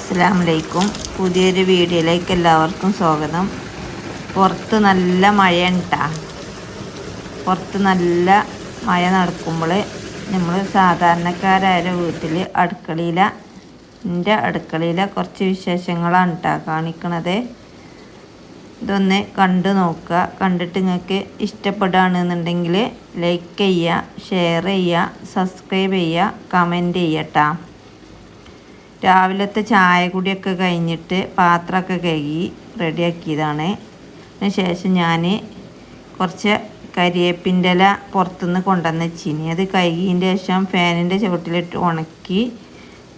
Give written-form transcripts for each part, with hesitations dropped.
അസ്സലാമലൈക്കും. പുതിയൊരു വീഡിയോയിലേക്ക് എല്ലാവർക്കും സ്വാഗതം. പുറത്ത് നല്ല മഴയാണ് ട്ടാ. പുറത്ത് നല്ല മഴ നടക്കുമ്പോൾ നമ്മൾ സാധാരണക്കാരായ വീട്ടിൽ എൻ്റെ അടുക്കളയിലെ കുറച്ച് വിശേഷങ്ങളാണ് ട്ടാ കാണിക്കണത്. ഇതൊന്ന് കണ്ടു നോക്കുക. കണ്ടിട്ട് നിങ്ങൾക്ക് ഇഷ്ടപ്പെടുകയാണെന്നുണ്ടെങ്കിൽ ലൈക്ക് ചെയ്യുക, ഷെയർ ചെയ്യുക, സബ്സ്ക്രൈബ് ചെയ്യുക, കമൻറ്റ് ചെയ്യട്ടാ. രാവിലത്തെ ചായ കുടിയൊക്കെ കഴിഞ്ഞിട്ട് പാത്രമൊക്കെ കഴുകി റെഡിയാക്കിയതാണ്. അതിന് ശേഷം ഞാൻ കുറച്ച് കരിവേപ്പിൻ്റെ ഇല പുറത്തുനിന്ന് കൊണ്ടുവന്ന് വെച്ചിനി. അത് കഴുകിയതിൻ്റെ ശേഷം ഫാനിൻ്റെ ചുവട്ടിലിട്ട് ഉണക്കി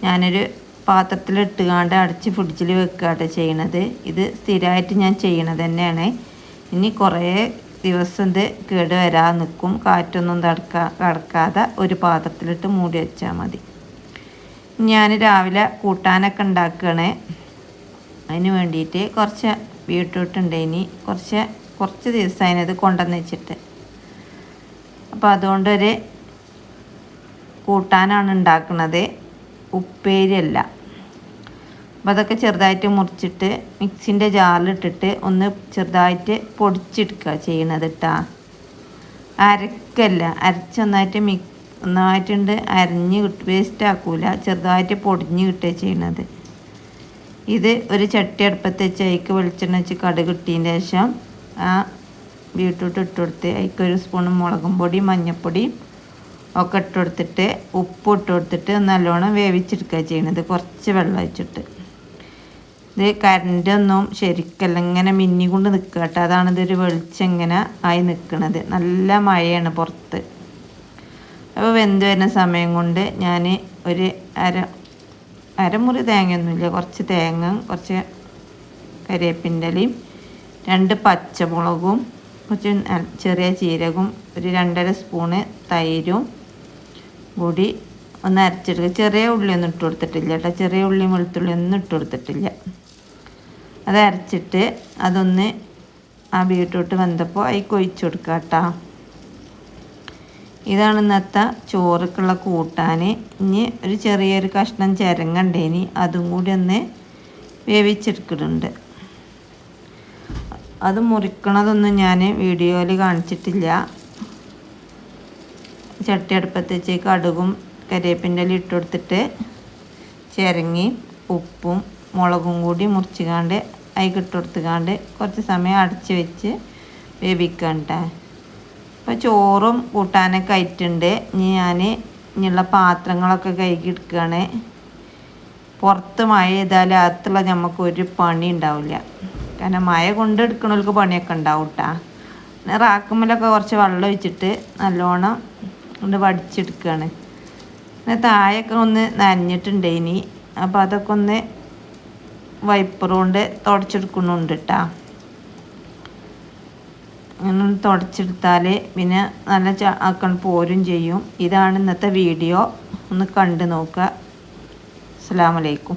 ഞാനൊരു പാത്രത്തിലിട്ടുകാണ്ട് അടച്ച് ഫ്രിഡ്ജിൽ വെക്കുകയാണ് ചെയ്യണത്. ഇത് സ്ഥിരമായിട്ട് ഞാൻ ചെയ്യണത് തന്നെയാണ്. ഇനി കുറേ ദിവസം ഇത് കേട് വരാൻ നിൽക്കും. കാറ്റൊന്നും കടക്കാതെ ഒരു പാത്രത്തിലിട്ട് മൂടി വെച്ചാൽ മതി. ഞാൻ രാവിലെ കൂട്ടാനൊക്കെ ഉണ്ടാക്കുകയാണ്. അതിന് വേണ്ടിയിട്ട് കുറച്ച് ബീട്രൂട്ട് ഉണ്ടായിനി. കുറച്ച് ദിവസമായി അത് കൊണ്ടുവന്ന് വെച്ചിട്ട്. അപ്പോൾ അതുകൊണ്ടൊരു കൂട്ടാനാണ് ഉണ്ടാക്കുന്നത്, ഉപ്പേരിയല്ല. അപ്പോൾ അതൊക്കെ ചെറുതായിട്ട് മുറിച്ചിട്ട് മിക്സിൻ്റെ ജാറിലിട്ടിട്ട് ഒന്ന് ചെറുതായിട്ട് പൊടിച്ചെടുക്കുക ചെയ്യണത് ട്ടാ. അരക്കല്ല, ഒന്നായിട്ടുണ്ട് അരിഞ്ഞ് വേസ്റ്റ് ആക്കൂല, ചെറുതായിട്ട് പൊടിഞ്ഞ് കിട്ടുക ചെയ്യണത്. ഇത് ഒരു ചട്ടി അടുപ്പത്ത് വെച്ച് അതിക്ക് വെളിച്ചെണ്ണ വെച്ച് കടുക് ഇട്ടതിന് ശേഷം ആ ബീട്രൂട്ട് ഇട്ട് കൊടുത്ത് അതിക്കൊരു സ്പൂൺ മുളകും പൊടി, മഞ്ഞൾപ്പൊടി ഒക്കെ ഇട്ട് കൊടുത്തിട്ട് ഉപ്പ് ഇട്ട് കൊടുത്തിട്ട് നല്ലോണം വേവിച്ചെടുക്കുക ചെയ്യണത്. കുറച്ച് വെള്ളം ഒഴിച്ചിട്ട്. ഇത് കരണ്ടൊന്നും ശരിക്കല്ല, ഇങ്ങനെ മിന്നി കൊണ്ട് നിൽക്കുക കേട്ടോ. അതാണ് ഇതൊരു വെളിച്ചം ഇങ്ങനെ ആയി നിൽക്കുന്നത്. നല്ല മഴയാണ് പുറത്ത്. അപ്പോൾ വെന്ത് വരുന്ന സമയം കൊണ്ട് ഞാൻ ഒരു അരമുറി തേങ്ങയൊന്നുമില്ല, കുറച്ച് തേങ്ങ, കുറച്ച് കരിവേപ്പിൻ്റെ ഇലയും, 2 പച്ചമുളകും, കുറച്ച് ചെറിയ ജീരകവും, ഒരു 2.5 സ്പൂണ് തൈരും കൂടി ഒന്ന് അരച്ചെടുക്കുക. ചെറിയ ഉള്ളിയൊന്നും ഇട്ട് കൊടുത്തിട്ടില്ല കേട്ടോ. ചെറിയ ഉള്ളിയും വെളുത്തുള്ളി ഒന്നും ഇട്ട് കൊടുത്തിട്ടില്ല. അത് അരച്ചിട്ട് അതൊന്ന് ആ ബീട്രൂട്ട് വെന്തപ്പോൾ അതിൽ ഒഴിച്ച് കൊടുക്കുക കേട്ടോ. ഇതാണ് ഇന്നത്തെ ചോറക്കുള്ള കൂട്ടാൻ. ഇനി ഒരു ചെറിയൊരു കഷ്ണം ചിരങ്ങണ്ടേനി, അതും കൂടി ഒന്ന് വേവിച്ചെടുക്കുന്നുണ്ട്. അത് മുറിക്കണതൊന്നും ഞാൻ വീഡിയോയിൽ കാണിച്ചിട്ടില്ല. ചട്ടി അടുപ്പത്ത് വെച്ച് കടുകും കരിവേപ്പിൻ്റെ ഇല ഇട്ട് കൊടുത്തിട്ട് ചിരങ്ങി ഉപ്പും മുളകും കൂടി മുറിച്ചുകാണ്ട് അതിൽ ഇട്ട് കൊടുത്തുകാണ്ട് കുറച്ച് സമയം അടച്ച് വെച്ച് വേവിക്കണ്ട. അപ്പോൾ ചോറും കൂട്ടാനൊക്കെ ആയിട്ടുണ്ട്. ഇനി ഞാൻ ഇനിയുള്ള പാത്രങ്ങളൊക്കെ കഴുകി എടുക്കുകയാണ്. പുറത്ത് മഴ ചെയ്താൽ അകത്തുള്ള നമുക്കൊരു പണി ഉണ്ടാവില്ല. കാരണം മഴ കൊണ്ട് എടുക്കണവർക്ക് പണിയൊക്കെ ഉണ്ടാവും കേട്ടോ. പിന്നെ റാക്കുമ്മലൊക്കെ കുറച്ച് വെള്ളം ഒഴിച്ചിട്ട് നല്ലോണം കൊണ്ട് വടിച്ചെടുക്കുകയാണ്. പിന്നെ താഴെയൊക്കെ ഒന്ന് നനഞ്ഞിട്ടുണ്ട് ഇനി. അപ്പോൾ അതൊക്കെ ഒന്ന് വൈപ്പർ കൊണ്ട് തുടച്ചെടുക്കുന്നുണ്ട് കേട്ടോ. അങ്ങനെ തുടച്ചെടുത്താൽ പിന്നെ നല്ല ആക്കാൻ പോരും ചെയ്യും. ഇതാണ് ഇന്നത്തെ വീഡിയോ. ഒന്ന് കണ്ടു നോക്കുക. അസ്സലാമു അലൈക്കും.